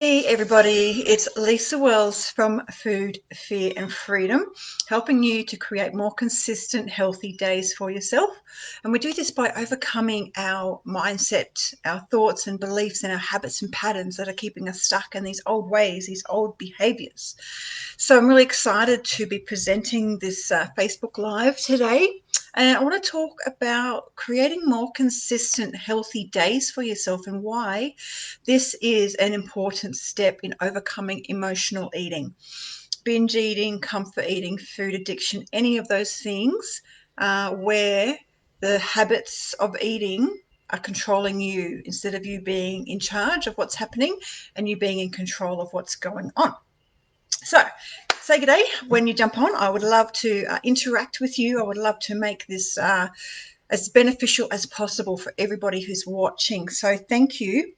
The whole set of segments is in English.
Hey everybody, it's Lisa Wells from Food, Fear and Freedom, helping you to create more consistent, healthy days for yourself. And we do this by overcoming our mindset, our thoughts and beliefs and our habits and patterns that are keeping us stuck in these old ways, these old behaviors. So I'm really excited to be presenting this Facebook Live today. And I want to talk about creating more consistent, healthy days for yourself and why this is an important step in overcoming emotional eating, binge eating, comfort eating, food addiction, any of those things where the habits of eating are controlling you instead of you being in charge of what's happening and you being in control of what's going on. So, say good day when you jump on. I would love to interact with you. I would love to make this as beneficial as possible for everybody who's watching. So, thank you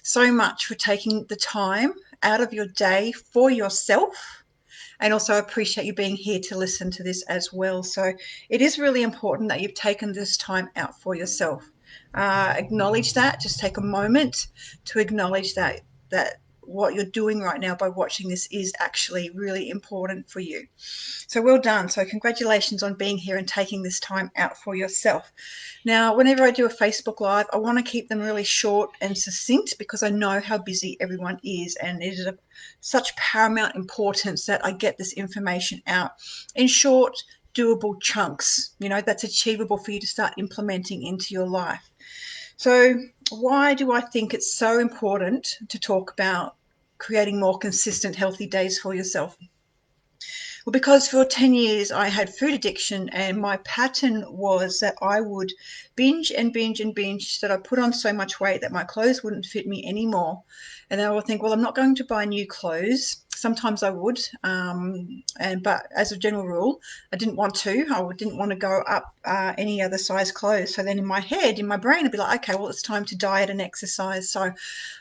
so much for taking the time out of your day for yourself. And also, I appreciate you being here to listen to this as well. So, it is really important that you've taken this time out for yourself. Acknowledge that. Just take a moment to acknowledge that what you're doing right now by watching this is actually really important for you. So well done. So congratulations on being here and taking this time out for yourself. Now, whenever I do a Facebook Live, I want to keep them really short and succinct because I know how busy everyone is, and it is of such paramount importance that I get this information out in short, doable chunks, that's achievable for you to start implementing into your life. So why do I think it's so important to talk about creating more consistent, healthy days for yourself? Well, because for 10 years I had food addiction, and my pattern was that I would binge and binge and binge, that I put on so much weight that my clothes wouldn't fit me anymore. And then I would think, well, I'm not going to buy new clothes. Sometimes I would, but as a general rule, I didn't want to. I didn't want to go up any other size clothes. So then in my head, in my brain, I'd be like, okay, well, it's time to diet and exercise. So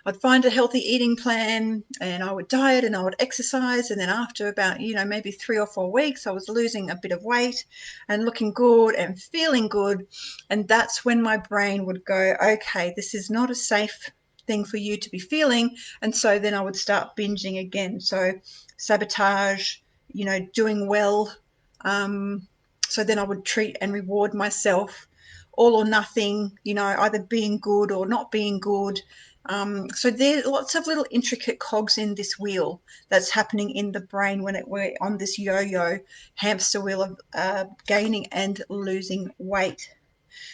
I'd find a healthy eating plan and I would diet and I would exercise. And then after about, maybe 3 or 4 weeks, I was losing a bit of weight and looking good and feeling good. And that's when my brain would go, okay, this is not a safe thing for you to be feeling. And so then I would start binging again. So sabotage, doing well. So then I would treat and reward myself, all or nothing, either being good or not being good. So there are lots of little intricate cogs in this wheel that's happening in the brain when we're on this yo-yo hamster wheel of gaining and losing weight.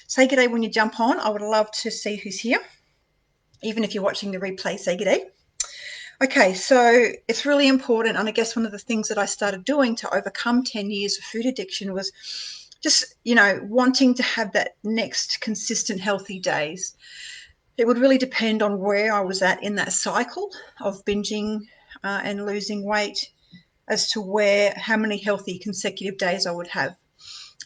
Say good day when you jump on. I would love to see who's here. Even if you're watching the replay, say good day. Okay, so it's really important. And I guess one of the things that I started doing to overcome 10 years of food addiction was just, wanting to have that next consistent healthy days. It would really depend on where I was at in that cycle of binging and losing weight as to how many healthy consecutive days I would have.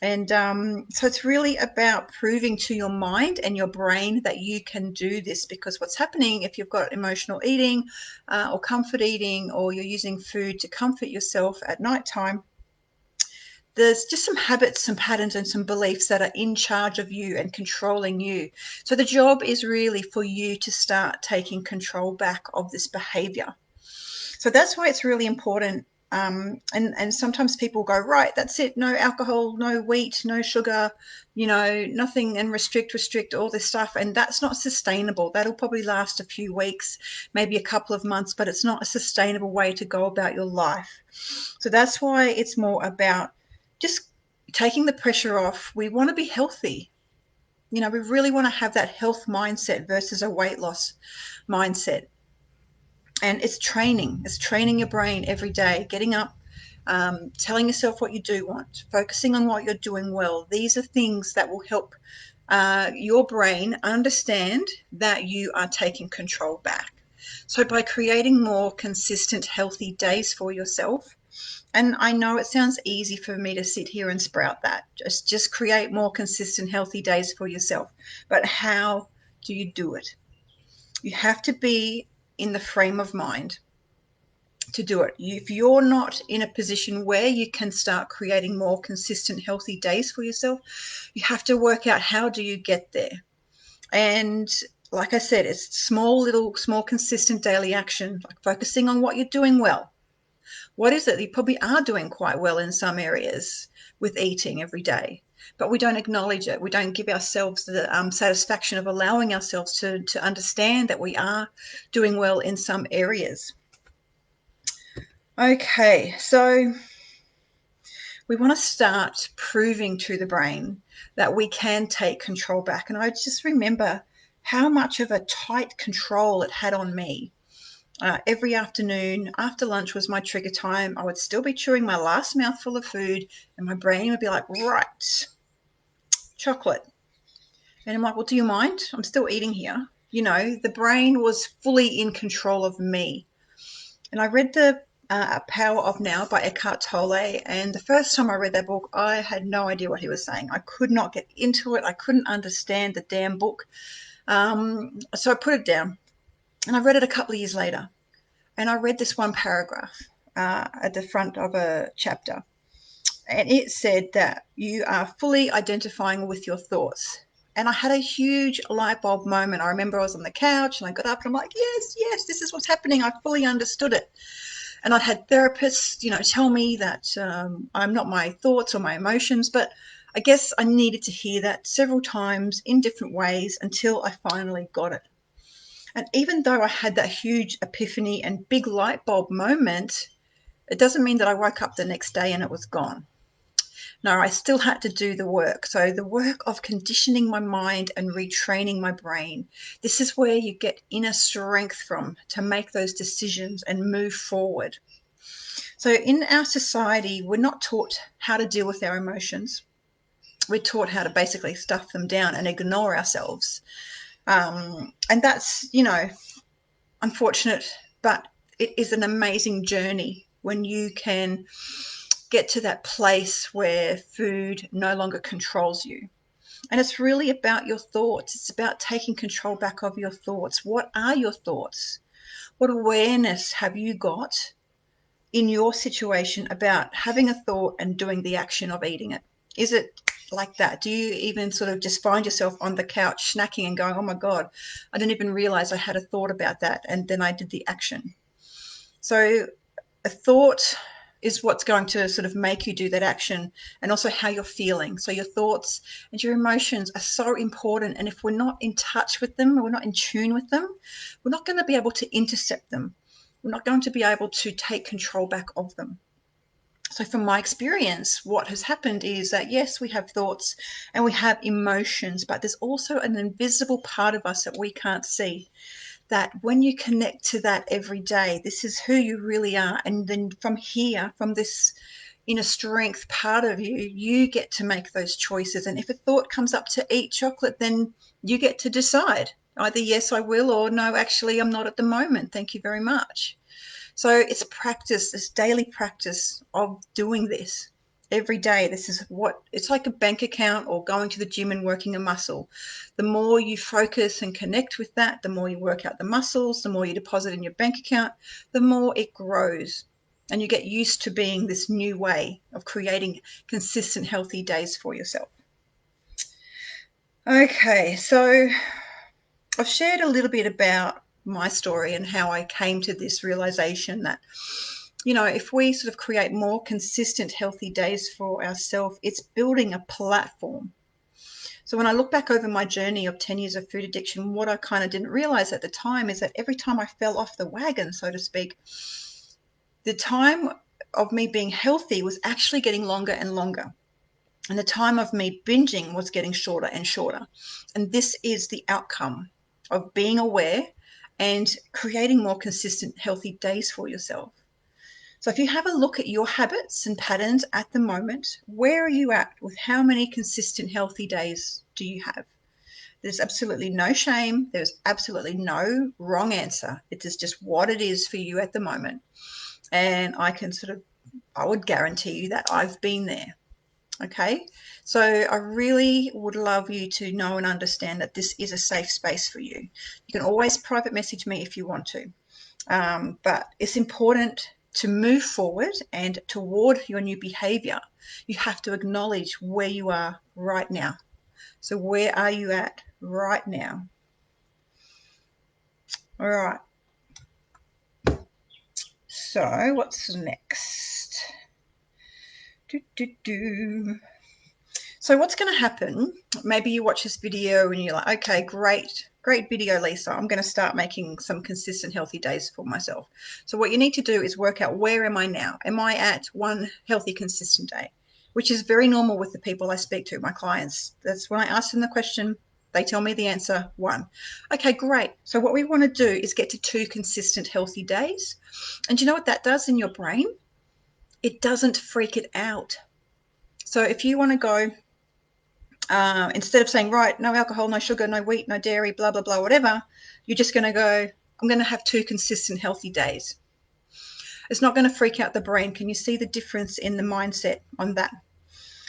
And so it's really about proving to your mind and your brain that you can do this, because what's happening if you've got emotional eating or comfort eating, or you're using food to comfort yourself at nighttime, there's just some habits, some patterns, and some beliefs that are in charge of you and controlling you. So the job is really for you to start taking control back of this behavior. So that's why it's really important. And sometimes people go, right, that's it, no alcohol, no wheat, no sugar, nothing, and restrict all this stuff. And that's not sustainable. That'll probably last a few weeks, maybe a couple of months, but it's not a sustainable way to go about your life. So that's why it's more about just taking the pressure off. We want to be healthy. We really want to have that health mindset versus a weight loss mindset. And it's training your brain every day, getting up, telling yourself what you do want, focusing on what you're doing well. These are things that will help your brain understand that you are taking control back. So by creating more consistent, healthy days for yourself, and I know it sounds easy for me to sit here and sprout that, just create more consistent, healthy days for yourself. But how do you do it? You have to be in the frame of mind to do it. If you're not in a position where you can start creating more consistent, healthy days for yourself, you have to work out, how do you get there? And like I said, it's small, consistent daily action, like focusing on what you're doing well. What is it? You probably are doing quite well in some areas with eating every day, but we don't acknowledge it. We don't give ourselves the satisfaction of allowing ourselves to understand that we are doing well in some areas. Okay, so we want to start proving to the brain that we can take control back. And I just remember how much of a tight control it had on me. Every afternoon after lunch was my trigger time. I would still be chewing my last mouthful of food, and my brain would be like, right, chocolate. And I'm like, well, do you mind? I'm still eating here. You know, the brain was fully in control of me. And I read the Power of Now by Eckhart Tolle. And the first time I read that book, I had no idea what he was saying. I could not get into it. I couldn't understand the damn book. So I put it down, and I read it a couple of years later. And I read this one paragraph at the front of a chapter. And it said that you are fully identifying with your thoughts. And I had a huge light bulb moment. I remember I was on the couch and I got up and I'm like, yes, yes, this is what's happening. I fully understood it. And I'd had therapists, tell me that I'm not my thoughts or my emotions, but I guess I needed to hear that several times in different ways until I finally got it. And even though I had that huge epiphany and big light bulb moment, it doesn't mean that I woke up the next day and it was gone. No, I still had to do the work. So, the work of conditioning my mind and retraining my brain. This is where you get inner strength from to make those decisions and move forward. So, in our society, we're not taught how to deal with our emotions. We're taught how to basically stuff them down and ignore ourselves. And that's, unfortunate, but it is an amazing journey when you can get to that place where food no longer controls you. And it's really about your thoughts. It's about taking control back of your thoughts. What are your thoughts? What awareness have you got in your situation about having a thought and doing the action of eating it? Is it like that? Do you even sort of just find yourself on the couch snacking and going, oh my God, I didn't even realize I had a thought about that. And then I did the action. So a thought is what's going to sort of make you do that action, and also how you're feeling. So your thoughts and your emotions are so important. And if we're not in touch with them, we're not in tune with them, we're not going to be able to intercept them. We're not going to be able to take control back of them. So, from my experience, what has happened is that yes, we have thoughts and we have emotions, but there's also an invisible part of us that we can't see. That when you connect to that every day, this is who you really are. And then from here, from this inner strength part of you, you get to make those choices. And if a thought comes up to eat chocolate, then you get to decide either yes, I will, or no, actually, I'm not at the moment. Thank you very much. So it's practice, this daily practice of doing this every day. This is what it's like a bank account or going to the gym and working a muscle. The more you focus and connect with that, the more you work out the muscles, the more you deposit in your bank account, the more it grows. And you get used to being this new way of creating consistent, healthy days for yourself. Okay, so I've shared a little bit about my story and how I came to this realization that if we sort of create more consistent, healthy days for ourselves, it's building a platform. So when I look back over my journey of 10 years of food addiction, what I kind of didn't realize at the time is that every time I fell off the wagon, so to speak, the time of me being healthy was actually getting longer and longer. And the time of me binging was getting shorter and shorter. And this is the outcome of being aware and creating more consistent, healthy days for yourself. So if you have a look at your habits and patterns at the moment, where are you at with how many consistent healthy days do you have? There's absolutely no shame. There's absolutely no wrong answer. It is just what it is for you at the moment. And I would guarantee you that I've been there. Okay. So I really would love you to know and understand that this is a safe space for you. You can always private message me if you want to. But it's important to move forward and toward your new behavior. You have to acknowledge where you are right now. So, where are you at right now? All right. So what's next? So what's going to happen, maybe you watch this video and you're like, okay, great video, Lisa. I'm going to start making some consistent healthy days for myself. So what you need to do is work out, where am I now? Am I at one healthy, consistent day? Which is very normal with the people I speak to, my clients. That's when I ask them the question, they tell me the answer, one. Okay, great. So what we want to do is get to 2 consistent healthy days. And do you know what that does in your brain? It doesn't freak it out. So if you want to go, instead of saying, right, no alcohol, no sugar, no wheat, no dairy, blah, blah, blah, whatever, you're just going to go, I'm going to have 2 consistent healthy days. It's not going to freak out the brain. Can you see the difference in the mindset on that?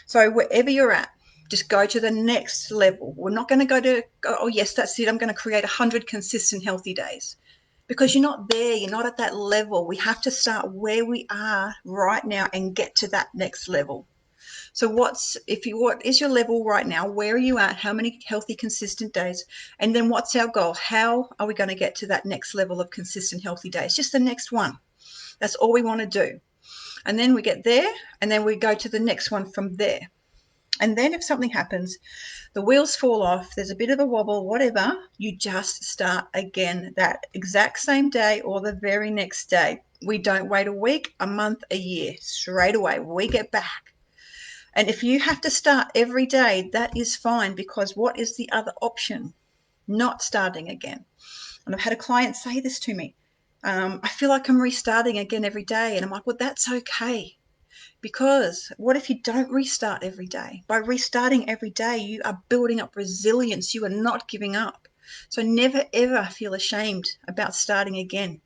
So wherever you're at, just go to the next level. We're not going to go, oh, yes, that's it. I'm going to create 100 consistent healthy days, because you're not there. You're not at that level. We have to start where we are right now and get to that next level. So what is your level right now? Where are you at? How many healthy, consistent days? And then what's our goal? How are we going to get to that next level of consistent, healthy days? Just the next one. That's all we want to do. And then we get there, and then we go to the next one from there. And then if something happens, the wheels fall off, there's a bit of a wobble, whatever, you just start again that exact same day or the very next day. We don't wait a week, a month, a year. Straight away, we get back. And if you have to start every day, that is fine, because what is the other option? Not starting again. And I've had a client say this to me. I feel like I'm restarting again every day. And I'm like, well, that's okay. Because what if you don't restart every day? By restarting every day, you are building up resilience. You are not giving up. So never, ever feel ashamed about starting again.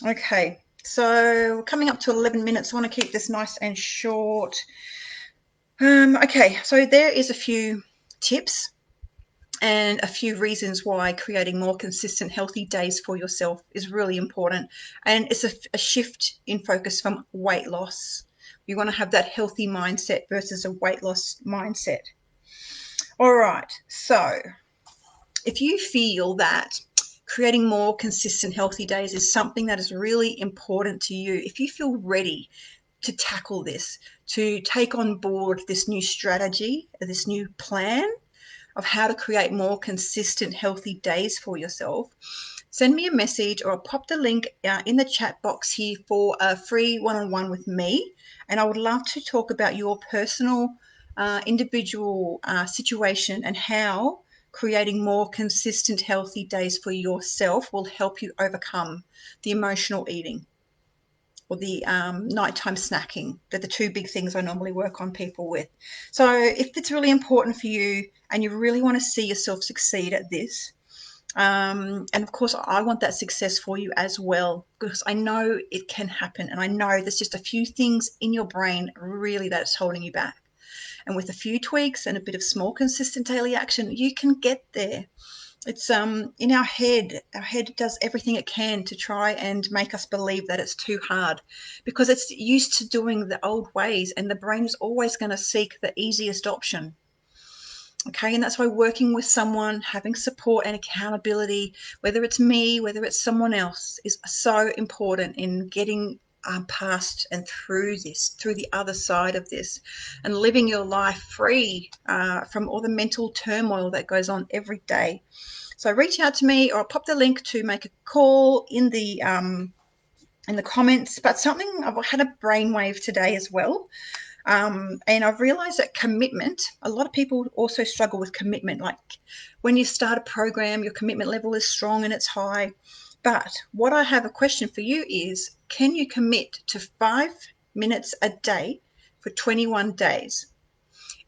Okay, so coming up to 11 minutes. I want to keep this nice and short. Okay, so there is a few tips and a few reasons why creating more consistent, healthy days for yourself is really important. And it's a shift in focus from weight loss. You want to have that healthy mindset versus a weight loss mindset. All right, so if you feel that creating more consistent, healthy days is something that is really important to you, if you feel ready to tackle this, to take on board this new strategy, this new plan of how to create more consistent, healthy days for yourself, send me a message, or I'll pop the link in the chat box here for a free one-on-one with me. And I would love to talk about your personal, individual situation, and how creating more consistent, healthy days for yourself will help you overcome the emotional eating or the nighttime snacking. They're the 2 big things I normally work on people with. So if it's really important for you and you really want to see yourself succeed at this, and of course I want that success for you as well, because I know it can happen, and I know there's just a few things in your brain really that's holding you back. And with a few tweaks and a bit of small, consistent daily action, you can get there. It's in our head. Our head does everything it can to try and make us believe that it's too hard, because it's used to doing the old ways, and the brain is always going to seek the easiest option. Okay, and that's why working with someone, having support and accountability, whether it's me, whether it's someone else, is so important in getting past and through this, through the other side of this, and living your life free from all the mental turmoil that goes on every day. So reach out to me, or I'll pop the link to make a call in the comments. But something, I've had a brainwave today as well. And I've realized that commitment, a lot of people also struggle with commitment. Like when you start a program, your commitment level is strong and it's high. But what I have a question for you is, can you commit to 5 minutes a day for 21 days?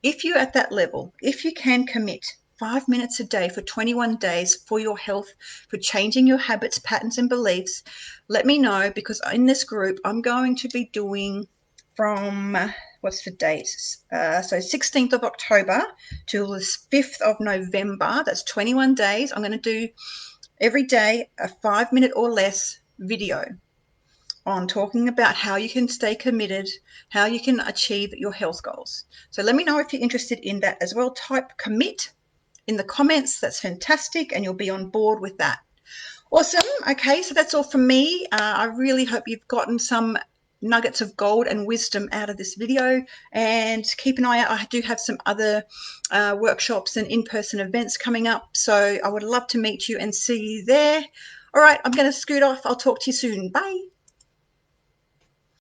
If you're at that level, if you can commit 5 minutes a day for 21 days for your health, for changing your habits, patterns, and beliefs, let me know, because in this group, I'm going to be doing from, what's the date? So 16th of October to the 5th of November. That's 21 days. I'm going to do every day a 5-minute or less video on talking about how you can stay committed, how you can achieve your health goals. So let me know if you're interested in that as well. Type commit in the comments. That's fantastic, and you'll be on board with that. Awesome. Okay, so that's all from me. I really hope you've gotten some nuggets of gold and wisdom out of this video, and keep an eye out. I do have some other workshops and in-person events coming up, so I would love to meet you and see you there. All right, I'm going to scoot off. I'll talk to you soon. Bye.